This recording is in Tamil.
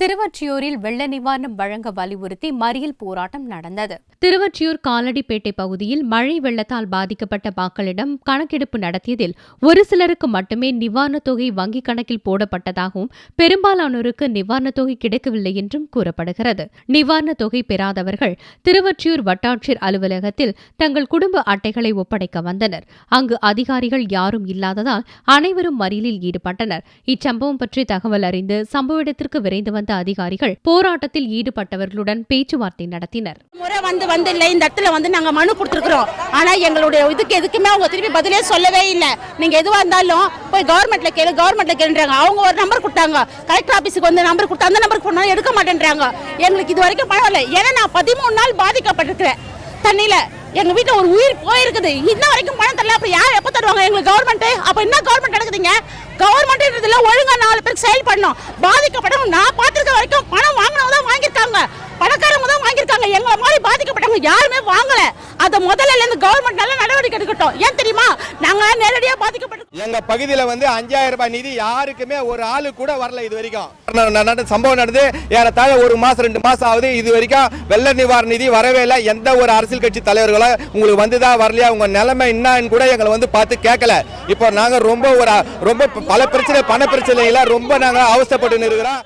திருவொற்றியூரில் வெள்ள நிவாரணம் வழங்க வலியுறுத்தி மறியல் போராட்டம் நடந்தது. திருவொற்றியூர் காலடிப்பேட்டை பகுதியில் மழை வெள்ளத்தால் பாதிக்கப்பட்ட மக்களிடம் கணக்கெடுப்பு நடத்தியதில் ஒரு சிலருக்கு மட்டுமே நிவாரணத் தொகை வங்கிக் கணக்கில் போடப்பட்டதாகவும் பெரும்பாலானோருக்கு நிவாரணத் தொகை கிடைக்கவில்லை என்றும் கூறப்படுகிறது. நிவாரணத் தொகை பெறாதவர்கள் திருவொற்றியூர் வட்டாட்சியர் அலுவலகத்தில் தங்கள் குடும்ப அட்டைகளை ஒப்படைக்க வந்தனர். அங்கு அதிகாரிகள் யாரும் இல்லாததால் அனைவரும் மறியலில் ஈடுபட்டனர். இச்சம்பவம் பற்றி தகவல் அறிந்து சம்பவ இடத்திற்கு விரைந்து வந்த அதிகாரிகள் போராட்டத்தில் ஈடுபட்டவர்களுடன் பேச்சுவார்த்தை நடத்தினர். இந்த இடத்துல நாங்க மனு கொடுத்திருக்கிறோம். ஆனா எங்களுடைய எதுக்குமே அவங்க திருப்பி பதிலே சொல்லவே இல்லை. நீங்க எதுவா இருந்தாலும் போய் கவர்மெண்ட்ல கேளுன்றாங்க. அவங்க ஒரு நம்பர் கொடுத்தாங்க, கலெக்டர் ஆபீஸுக்கு வந்து நம்பர் கொடுத்து அந்த நம்பருக்கு போனாலும் எடுக்க மாட்டேன்றாங்க. எங்களுக்கு இது வரைக்கும் பணம் இல்லை. ஏன்னா நான் 13 நாள் பாதிக்கப்பட்டிருக்கிறேன் தண்ணியில. எங்க வீட்டுல ஒரு உயிர் போயிருக்குது. இன்ன வரைக்கும் பணம் தரல. அப்புறம் யார் எப்ப தருவாங்க எங்களுக்கு கவர்மெண்ட்? அப்ப என்ன கவர்மெண்ட் நடக்குதுங்க? கவர்மெண்ட்ன்றதுல ஒழுங்கா 4 பேருக்கு செயல்படணும். பாதிக்கப்பட்டவங்க நான் பார்த்திருக்க வரைக்கும் பணம் வாங்கினவங்க தான் வாங்கியிருக்காங்க, பணக்காரங்க தான் வாங்கியிருக்காங்க. எங்களை மாதிரி பாதிக்கப்பட்டவங்க யாருமே வாங்கல. அத முதல்ல இருந்து கவர்மெண்ட் நல்ல நடவடிக்கை எடுக்கட்டும். ஏன் தெரியுமா? நாங்க நேரடியா பாதிக்கப்பட்டோம். எங்க பகுதியில 5000 ரூபாய் நிதி யாருக்குமே ஒரு ஆளு கூட வரல. இது வரைக்கும் சம்பவம் நடந்து ஏறத்தாழ 1 மாசம் 2 மாசம் ஆகுது. இது வரைக்கும் வெள்ள நிவாரண நிதி வரவே இல்லை. எந்த ஒரு அரசியல் கட்சி தலைவர்களோ உங்களுக்கு வந்துதான் வரலையா, உங்க நிலைமை என்னன்னு கூட எங்களை பார்த்து கேட்கல. இப்போ நாங்க ரொம்ப பல பிரச்சனை, பண பிரச்சனையில ரொம்ப நாங்க அவஸ்தைப்பட்டு இருக்கிறோம்.